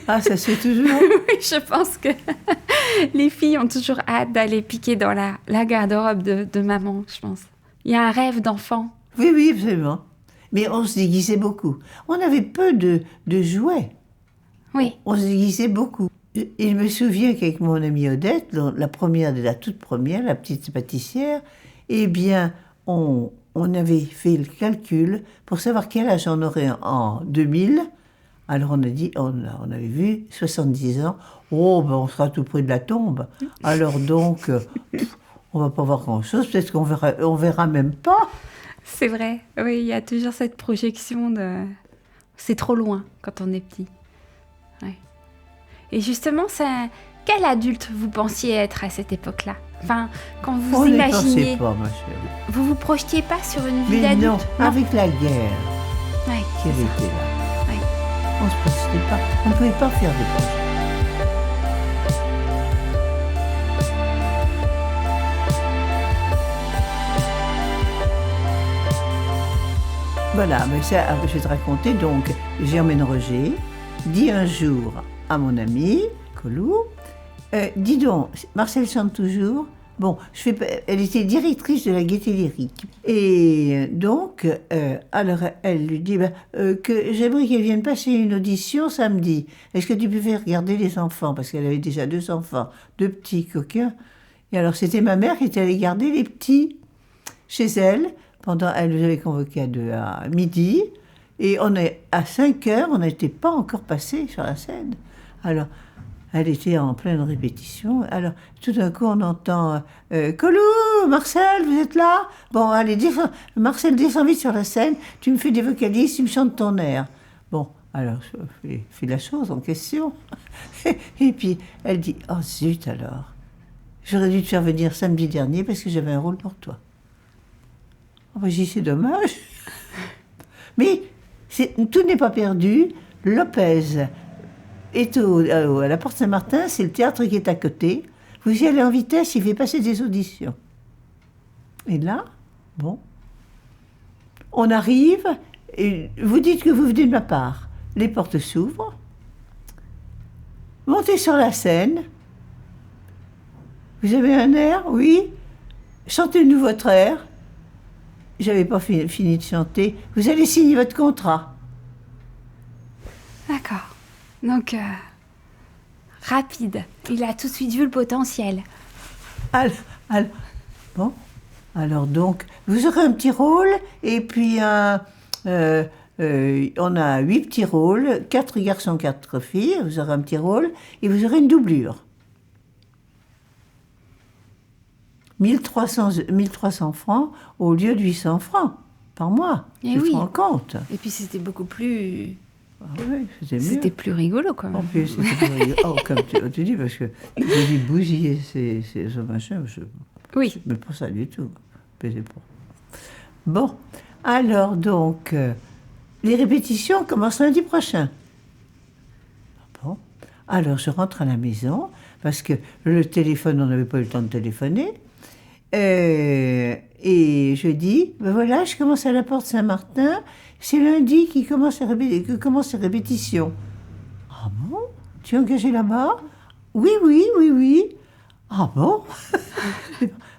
Ah, ça se fait toujours? Oui, je pense que les filles ont toujours hâte d'aller piquer dans la garde-robe de maman, je pense. Il y a un rêve d'enfant. Oui, oui, absolument. Mais on se déguisait beaucoup. On avait peu de jouets. Oui. On se déguisait beaucoup. Et je me souviens qu'avec mon amie Odette, la toute première, la petite pâtissière, eh bien, on avait fait le calcul pour savoir quel âge on aurait en 2000. Alors on a dit, on avait vu 70 ans. Oh, ben on sera tout près de la tombe. Alors donc, on va pas voir grand-chose. Peut-être on verra même pas. C'est vrai. Oui, il y a toujours cette projection de... C'est trop loin quand on est petit. Ouais. Et justement, quel adulte vous pensiez être à cette époque-là? Enfin, quand vous imaginiez... On pas, ma chérie. Vous vous projetiez pas sur une vie Mais d'adulte? non, avec la guerre Ouais, qui avait été là. ouais. On ne se projetait pas. On ne pouvait pas faire de projets. Voilà, mais ça, je vais te raconter. Donc, Germaine Roger dit un jour à mon ami, Colou, dis donc, Marcel chante toujours. Bon, elle était directrice de la Gaîté Lyrique. Et donc, alors, elle lui dit que j'aimerais qu'elle vienne passer une audition samedi. Est-ce que tu peux faire regarder les enfants? Parce qu'elle avait déjà 2 enfants, 2 petits coquins. Et alors, c'était ma mère qui était allée garder les petits chez elle. Elle nous avait convoqués à midi. Et à 5 heures, on n'était pas encore passé sur la scène. Alors, elle était en pleine répétition. Alors, tout d'un coup, on entend Colou, Marcel, vous êtes là? Bon, allez, Marcel, descends vite sur la scène. Tu me fais des vocalises, tu me chantes ton air. Bon, alors, je fais la chose en question. Et puis, elle dit, oh zut alors, j'aurais dû te faire venir samedi dernier parce que j'avais un rôle pour toi. Oh, j'ai dit, c'est dommage. Mais tout n'est pas perdu. Lopez est à la Porte Saint-Martin, c'est le théâtre qui est à côté. Vous y allez en vitesse, il fait passer des auditions. Et là, bon, on arrive, et vous dites que vous venez de ma part. Les portes s'ouvrent. Montez sur la scène. Vous avez un air? Oui. Chantez-nous votre air. J'avais pas fini de chanter. Vous allez signer votre contrat. D'accord. Donc, rapide. Il a tout de suite vu le potentiel. Bon. Alors donc, vous aurez un petit rôle, et puis on a 8 petits rôles, 4 garçons, 4 filles. Vous aurez un petit rôle, et vous aurez une doublure. 1300 francs au lieu de 800 francs par mois. Tu te rends compte? Et puis c'était beaucoup plus... Ah oui, c'était mieux. C'était plus rigolo quand même. En plus, c'était plus rigolo. Oh, comme tu dis, parce que j'ai dit bousiller ces machins, oui. Mais pas ça du tout. Pas. Bon, alors donc, les répétitions commencent lundi prochain. Bon, alors je rentre à la maison, parce que le téléphone, on n'avait pas eu le temps de téléphoner. Et je dis, ben voilà, je commence à la Porte Saint-Martin, c'est lundi que commence les répétitions. Ah bon? Tu es engagé là-bas? Oui. Ah bon?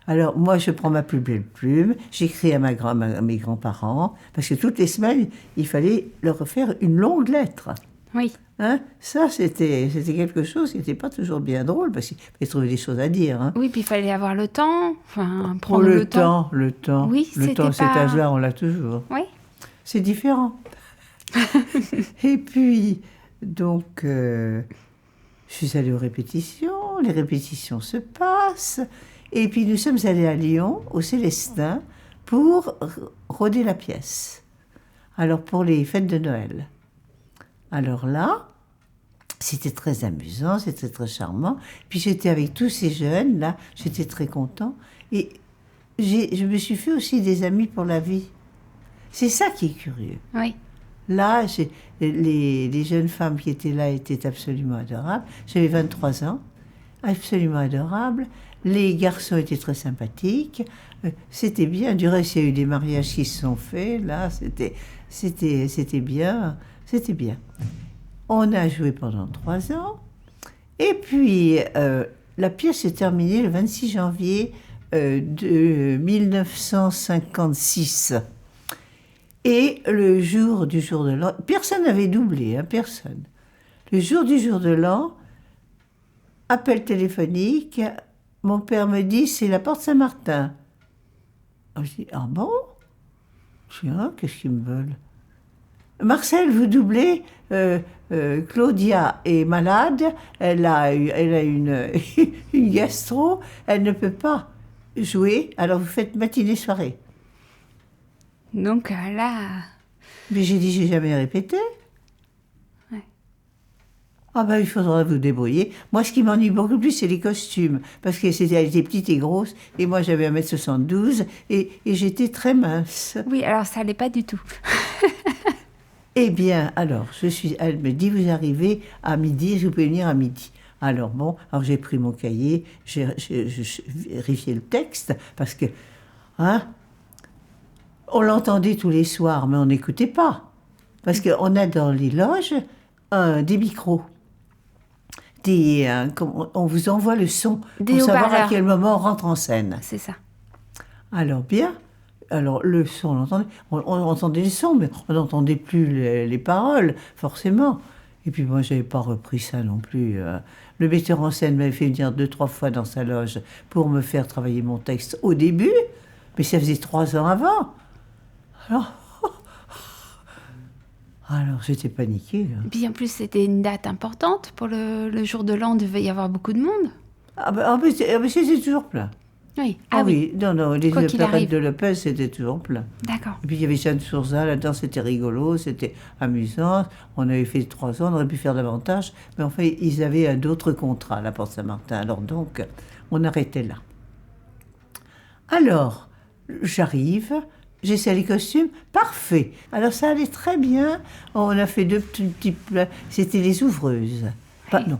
Alors moi, je prends ma plus belle plume, j'écris à mes grands-parents, parce que toutes les semaines, il fallait leur faire une longue lettre. Oui. Hein? Ça, c'était quelque chose qui n'était pas toujours bien drôle, parce qu'il fallait trouver des choses à dire. Hein. Oui, puis il fallait avoir le temps, prendre le temps. Le temps. Oui, le temps, cet âge-là, on l'a toujours. Oui. C'est différent. Et puis, donc, je suis allée aux répétitions, les répétitions se passent, et puis nous sommes allés à Lyon, au Célestin, pour roder la pièce. Alors, pour les fêtes de Noël. Alors là, c'était très amusant, c'était très charmant. Puis j'étais avec tous ces jeunes, là, j'étais très content. Et je me suis fait aussi des amis pour la vie. C'est ça qui est curieux. Oui. Là, les jeunes femmes qui étaient là étaient absolument adorables. J'avais 23 ans. absolument adorable. Les garçons étaient très sympathiques. C'était bien. Du reste, il y a eu des mariages qui se sont faits. Là, c'était bien. C'était bien. On a joué pendant 3 ans. Et puis, la pièce s'est terminée le 26 janvier de 1956. Et le jour du jour de l'an, personne n'avait doublé, hein, personne. Le jour du jour de l'an, appel téléphonique, mon père me dit, c'est la Porte Saint-Martin. Je dis, ah bon? Je dis, ah, qu'est-ce qu'ils me veulent? Marcel, vous doublez, Claudia est malade, elle a une, une gastro, elle ne peut pas jouer, alors vous faites matinée-soirée. Donc là... Mais j'ai dit, j'ai jamais répété. Ouais. Ah ben, il faudra vous débrouiller. Moi, ce qui m'ennuie beaucoup plus, c'est les costumes. Parce qu'elle était petite et grosse, et moi, j'avais 1m72, et j'étais très mince. Oui, alors ça allait pas du tout. Eh bien, alors, elle me dit, vous arrivez à midi, vous pouvez venir à midi. Alors bon, alors j'ai pris mon cahier, j'ai vérifié le texte, parce que, hein, on l'entendait tous les soirs, mais on n'écoutait pas. Parce qu'on a dans les loges des micros. On vous envoie le son pour savoir à quel moment on rentre en scène. C'est ça. Alors bien, alors le son, on entendait le son, mais on n'entendait plus les paroles, forcément. Et puis moi, je n'avais pas repris ça non plus. Le metteur en scène m'avait fait venir 2-3 fois dans sa loge pour me faire travailler mon texte au début, mais ça faisait 3 ans avant. Alors j'étais paniquée. Là. Et puis en plus, c'était une date importante. Pour le jour de l'an, il devait y avoir beaucoup de monde. Mais c'était toujours plein. Oui. Oui. Non, les opérettes de Lopez, c'était toujours plein. D'accord. Et puis il y avait Jeanne Sourzat, là-dedans, c'était rigolo, c'était amusant. On avait fait 3 ans, on aurait pu faire davantage. Mais enfin, ils avaient d'autres contrats à la Porte Saint-Martin. Alors donc, on arrêtait là. Alors, j'arrive... J'essaie les costumes, parfait. Alors ça allait très bien. On a fait 2 petits plats. C'était les ouvreuses, non,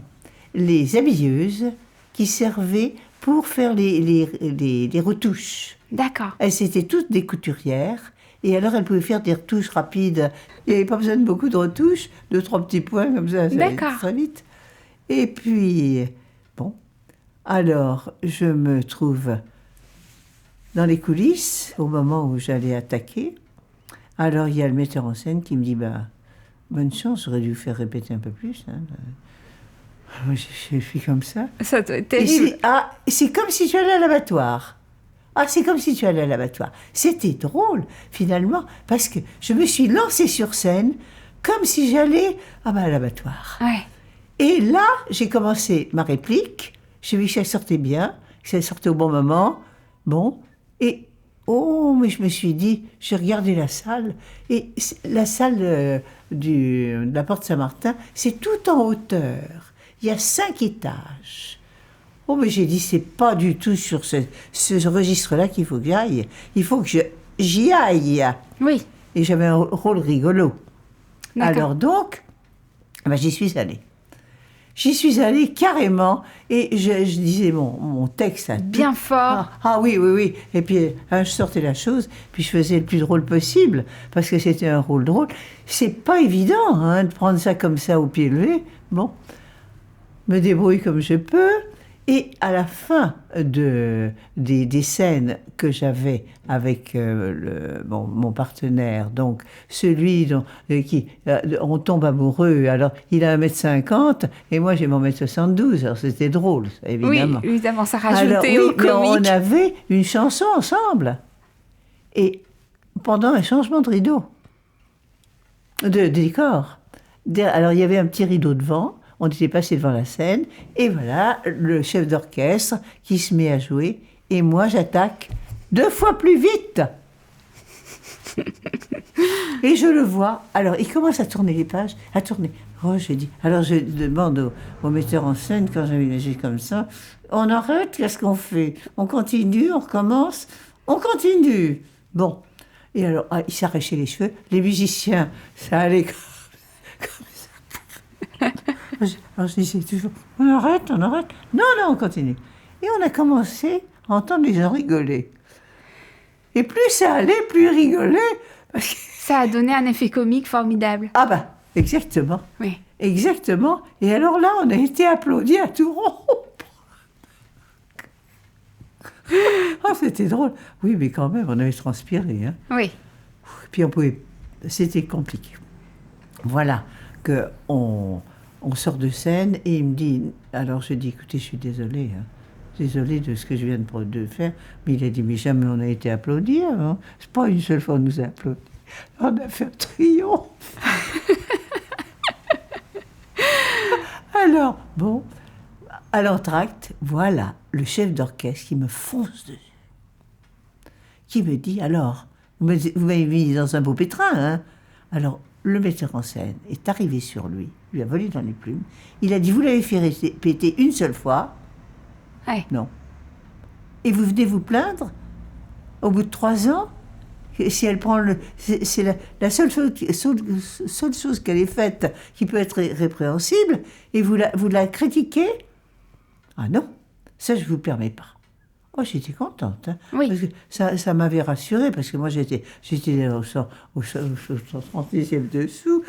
les habilleuses qui servaient pour faire les retouches. D'accord. Elles étaient toutes des couturières. Et alors elles pouvaient faire des retouches rapides. Il n'y avait pas besoin de beaucoup de retouches, 2-3 petits points comme ça allait très vite. Et puis, bon, alors je me trouve... dans les coulisses, au moment où j'allais attaquer. Alors, il y a le metteur en scène qui me dit, bonne chance, j'aurais dû vous faire répéter un peu plus. Hein. Moi, je suis comme ça. Ça doit être terrible. C'est comme si tu allais à l'abattoir. C'est comme si tu allais à l'abattoir. C'était drôle, finalement, parce que je me suis lancée sur scène comme si j'allais à l'abattoir. Ouais. Et là, j'ai commencé ma réplique. J'ai vu que ça sortait bien, que ça sortait au bon moment. Bon... Et, mais je me suis dit, j'ai regardé la salle, et la salle de la Porte Saint-Martin, c'est tout en hauteur. Il y a 5 étages. Mais j'ai dit, c'est pas du tout sur ce registre-là qu'il faut que j'aille. Il faut que j'y aille. Oui. Et j'avais un rôle rigolo. D'accord. Alors donc, j'y suis allée. J'y suis allée carrément et je disais mon texte. Bien fort. Oui. Et puis je sortais la chose, puis je faisais le plus drôle possible, parce que c'était un rôle drôle. C'est pas évident de prendre ça comme ça au pied levé. Bon, me débrouille comme je peux. Et à la fin des scènes que j'avais avec mon partenaire, donc celui on tombe amoureux, alors il a 1m50 et moi j'ai mon 1m72, alors c'était drôle, évidemment. Oui, évidemment, ça rajoutait au comique. On avait une chanson ensemble. Et pendant un changement de rideau, de décor, alors il y avait un petit rideau devant. On était passé devant la scène, et voilà, le chef d'orchestre qui se met à jouer, et moi j'attaque 2 fois plus vite. Et je le vois, alors il commence à tourner les pages, à tourner. Je dis, alors je demande au metteur en scène, quand j'avais imagé comme ça, on arrête, qu'est-ce qu'on fait? On continue, on recommence? On continue. Bon, et alors, il s'arrachait les cheveux, les musiciens, ça allait comme ça. Alors je disais toujours, on arrête. Non, on continue. Et on a commencé à entendre les gens rigoler. Et plus ça allait, plus ils rigolaient. Ça a donné un effet comique formidable. Ah bah, exactement. Oui. Exactement. Et alors là, on a été applaudis à tout rompre. Ah, c'était drôle. Oui, mais quand même, on avait transpiré. Hein. Oui. Puis on pouvait... C'était compliqué. Voilà que on sort de scène et il me dit... Alors je dis, écoutez, je suis désolée. Hein. Désolée de ce que je viens de faire. Mais il a dit, mais jamais on a été applaudis avant. C'est pas une seule fois qu'on nous a applaudis. On a fait un triomphe. Alors, bon, à l'entracte, voilà le chef d'orchestre qui me fonce dessus. Qui me dit, alors, vous m'avez mis dans un beau pétrin, hein? Alors, le metteur en scène est arrivé sur lui a volé dans les plumes. Il a dit, vous l'avez fait péter une seule fois. Ouais. Non. Et vous venez vous plaindre, au bout de 3 ans, si elle prend c'est la seule chose qu'elle ait faite qui peut être répréhensible, et vous la critiquez? Ah non, ça je ne vous permets pas. Oh, j'étais contente. Hein, oui. Parce que ça m'avait rassurée, parce que moi j'étais au 130e dessous.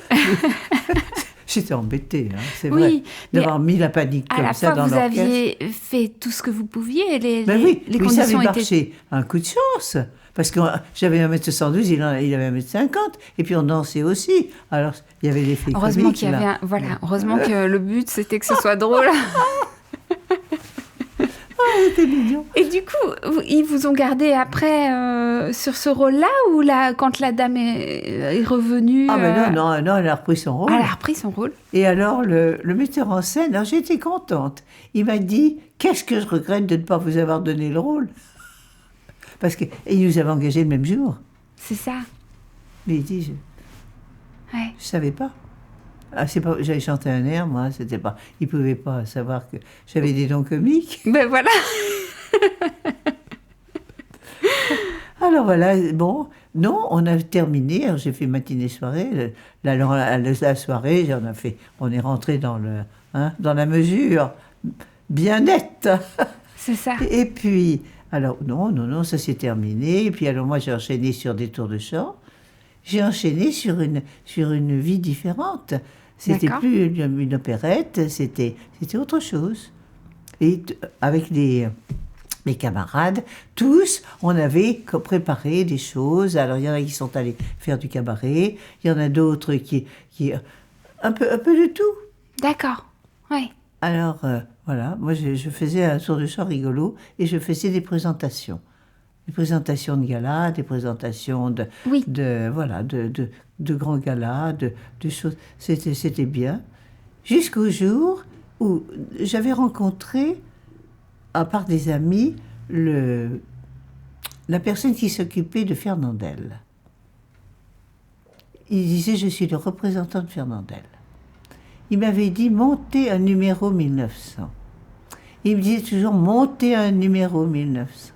J'étais embêtée, hein, c'est vrai, d'avoir mis la panique comme ça dans l'orchestre. À la fois, vous aviez fait tout ce que vous pouviez, les conditions ça avait marché. Un coup de chance. Parce que j'avais 1m72, il avait 1m50, et puis on dansait aussi. Alors, il y avait l'effet comique. Heureusement qu'il y avait heureusement que le but, c'était que ce soit drôle. C'était mignon. Et du coup, ils vous ont gardé après sur ce rôle-là, ou là, quand la dame est revenue Ah ben non, elle a repris son rôle. Elle a repris son rôle. Et alors, le metteur en scène, alors j'étais contente. Il m'a dit, qu'est-ce que je regrette de ne pas vous avoir donné le rôle? Parce qu'il nous avait engagés le même jour. C'est ça. Mais il dit, je savais pas. Ah, j'avais chanté un air, moi, c'était pas... Il pouvait pas savoir que j'avais des dons comiques. Ben voilà. Alors voilà, bon, non, on a terminé. Alors j'ai fait matinée-soirée. La soirée, on est rentré dans la mesure bien nette. C'est ça. Et puis, alors non, ça s'est terminé. Et puis alors moi, j'ai enchaîné sur des tours de chant. J'ai enchaîné sur une vie différente. C'était plus une opérette, c'était autre chose. Et avec mes camarades, tous, on avait préparé des choses. Alors, il y en a qui sont allés faire du cabaret, il y en a d'autres qui un peu de tout. D'accord, oui. Alors, voilà, moi, je faisais un tour de chant rigolo et je faisais des présentations. Des présentations de galas, des présentations de grands galas, de choses. C'était bien. Jusqu'au jour où j'avais rencontré, à part des amis, la personne qui s'occupait de Fernandel. Il disait, je suis le représentant de Fernandel. Il m'avait dit, montez un numéro 1900. Il me disait toujours, montez un numéro 1900.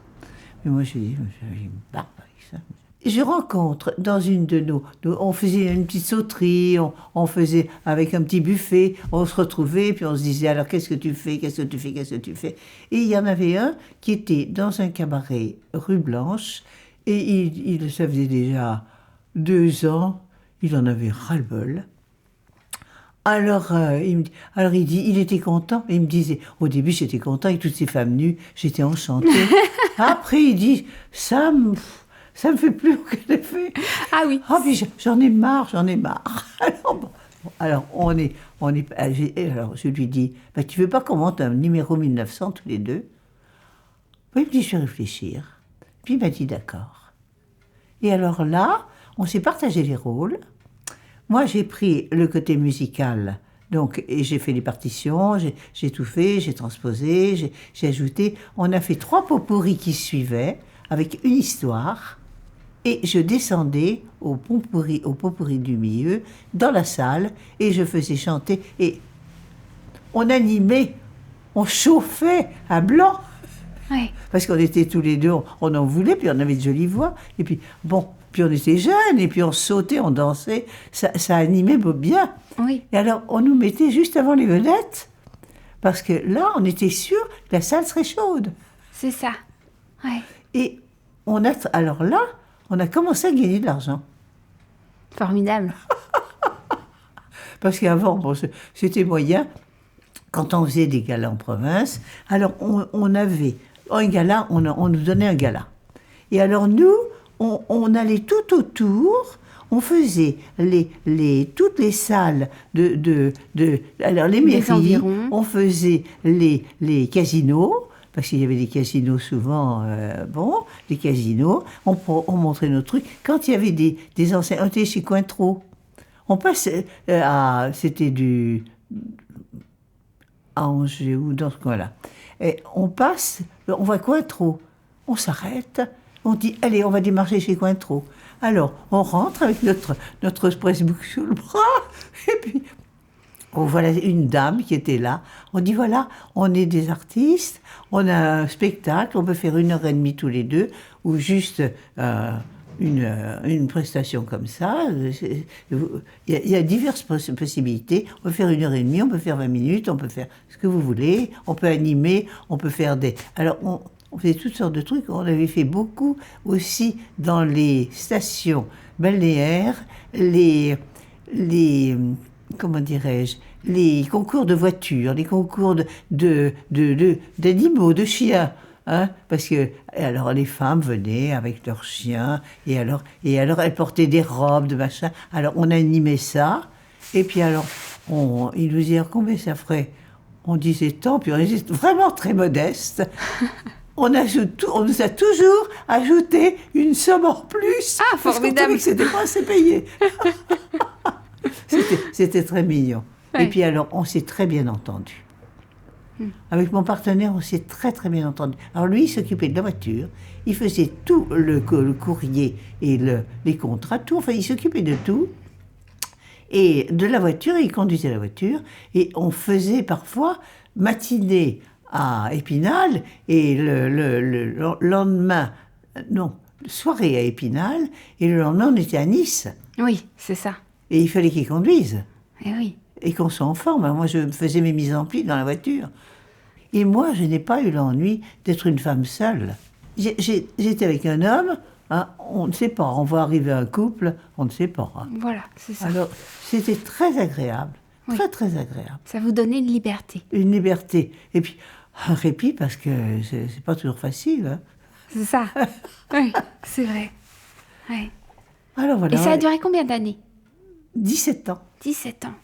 Mais moi, je dis, j'ai une barbe avec ça. Je rencontre dans une de on faisait une petite sauterie, on faisait avec un petit buffet, on se retrouvait, puis on se disait, alors qu'est-ce que tu fais? Et il y en avait un qui était dans un cabaret rue Blanche, et ça faisait déjà 2 ans, il en avait ras-le-bol. Alors, il était content, et il me disait, au début j'étais content avec toutes ces femmes nues, j'étais enchantée. Après, il dit, ça me fait plus aucun effet. Ah oui. Ah, puis j'en ai marre. Alors, alors je lui dis, tu veux pas qu'on monte un numéro 1900 tous les deux? Il me dit, je vais réfléchir. Puis il m'a dit, d'accord. Et alors là, on s'est partagé les rôles. Moi, j'ai pris le côté musical, et j'ai fait les partitions, j'ai tout fait, j'ai transposé, j'ai ajouté. On a fait 3 pot-pourris qui suivaient, avec une histoire, et je descendais au pot-pourri du milieu, dans la salle, et je faisais chanter, et on animait, on chauffait à blanc. Ouais. Parce qu'on était tous les deux, on en voulait, puis on avait de jolies voix, et puis, bon... Puis on était jeunes, et puis on sautait, on dansait. Ça animait bien. Oui. Et alors, on nous mettait juste avant les vedettes, parce que là, on était sûr que la salle serait chaude. C'est ça. Ouais. Et alors là, on a commencé à gagner de l'argent. Formidable. Parce qu'avant, bon, c'était moyen. Quand on faisait des galas en province, alors on avait un gala, on nous donnait un gala. Et alors nous, on allait tout autour, on faisait toutes les salles alors les mairies, environs. on faisait les casinos, parce qu'il y avait des casinos souvent, des casinos, on montrait nos trucs. Quand il y avait des enseignes, on était chez Cointreau, on passait c'était à Angers ou dans ce coin-là. Et on va à Cointreau, on s'arrête, on dit, allez, on va démarcher chez Cointreau. Alors, on rentre avec notre expressbook sous le bras, et puis on voit une dame qui était là. On dit, voilà, on est des artistes, on a un spectacle, on peut faire 1h30 tous les deux, ou juste une prestation comme ça. Il y a diverses possibilités. On peut faire 1h30, on peut faire 20 minutes, on peut faire ce que vous voulez, on peut animer, on peut faire des... Alors, on faisait toutes sortes de trucs. On avait fait beaucoup aussi dans les stations balnéaires, comment dirais-je, les concours de voitures, les concours d'animaux, de chiens. Hein, parce que alors les femmes venaient avec leurs chiens et alors elles portaient des robes de machin. Alors on animait ça et puis alors ils nous disaient combien ça ferait. On disait tant, puis on était vraiment très modeste. On nous a toujours ajouté une somme en plus. Ah, formidable. Parce qu'on trouvait que c'était pas assez payé. C'était très mignon. Ouais. Et puis alors on s'est très bien entendu. Avec mon partenaire, on s'est très très bien entendu. Alors lui, il s'occupait de la voiture, il faisait tout le courrier et les contrats, tout, enfin il s'occupait de tout. Et de la voiture, il conduisait la voiture, et on faisait parfois matinée à Épinal, et le lendemain, soirée à Épinal, et le lendemain on était à Nice. Oui, c'est ça. Et il fallait qu'il conduise. Eh oui. Et qu'on soit en forme. Moi, je faisais mes mises en pli dans la voiture. Et moi, je n'ai pas eu l'ennui d'être une femme seule. J'étais avec un homme, hein, on ne sait pas. On va arriver à un couple, on ne sait pas. Hein. Voilà, c'est ça. Alors, c'était très agréable. Oui. Très, très agréable. Ça vous donnait une liberté. Une liberté. Et puis, un répit, parce que c'est pas toujours facile. Hein. C'est ça. Oui, c'est vrai. Ouais. Alors, voilà. Et ça a duré combien d'années? 17 ans. 17 ans.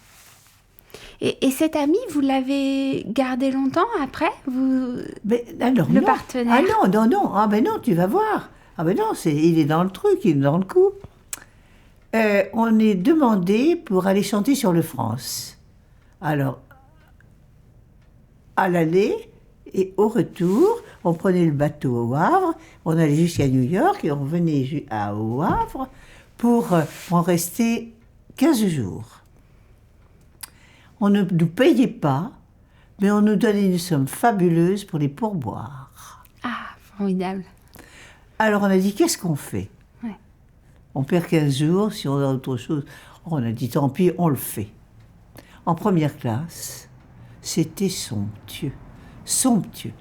Et cet ami, vous l'avez gardé longtemps après Mais, alors, le non. partenaire? Ah non. Ah ben non, tu vas voir. Ah ben non, il est dans le truc, il est dans le coup. On est demandé pour aller chanter sur le France. Alors, à l'aller et au retour, on prenait le bateau au Havre, on allait jusqu'à New York et on revenait au Havre pour en rester 15 jours. On ne nous payait pas, mais on nous donnait une somme fabuleuse pour les pourboires. Ah, formidable. Alors on a dit, qu'est-ce qu'on fait? Ouais. On perd 15 jours, si on a autre chose. On a dit, tant pis, on le fait. En première classe, c'était somptueux. Somptueux.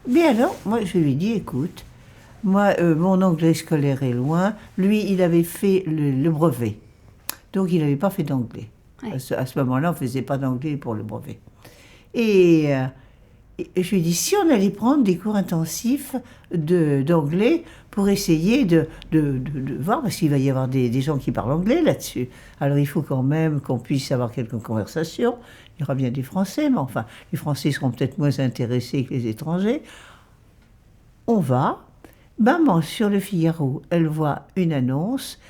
Mais alors, moi, je lui dis, écoute, moi, mon anglais scolaire est loin. Lui, il avait fait le brevet. Donc, il n'avait pas fait d'anglais. Ouais. À ce moment-là, on ne faisait pas d'anglais pour le brevet. Et je lui dis, si on allait prendre des cours intensifs d'anglais pour essayer de voir, parce qu'il va y avoir des gens qui parlent anglais là-dessus. Alors il faut quand même qu'on puisse avoir quelques conversations. Il y aura bien des Français, mais enfin, les Français seront peut-être moins intéressés que les étrangers. On va. Maman, sur le Figaro, elle voit une annonce.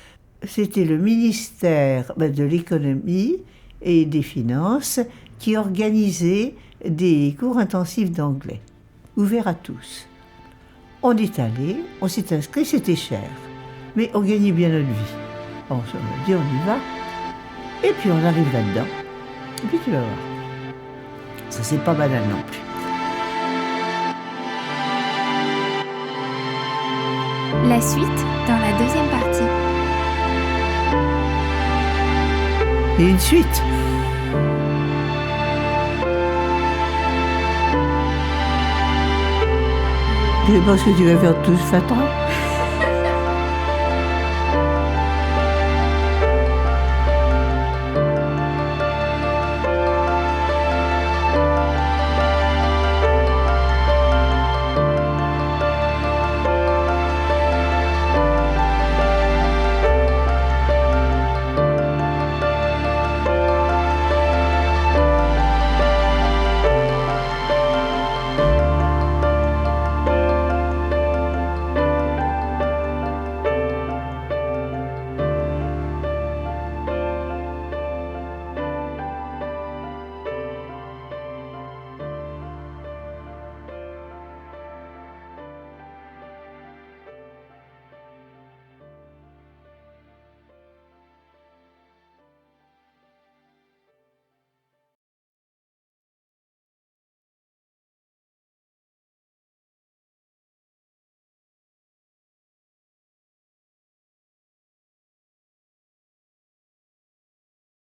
C'était le ministère de l'économie et des finances qui organisait des cours intensifs d'anglais, ouverts à tous. On est allé, on s'est inscrit, c'était cher, mais on gagnait bien notre vie. On s'est dit, on y va, et puis on arrive là-dedans, et puis tu vas voir. Ça, c'est pas banal non plus. La suite dans la deuxième partie. Et une suite. Je pense que tu vas faire tout ce fatras.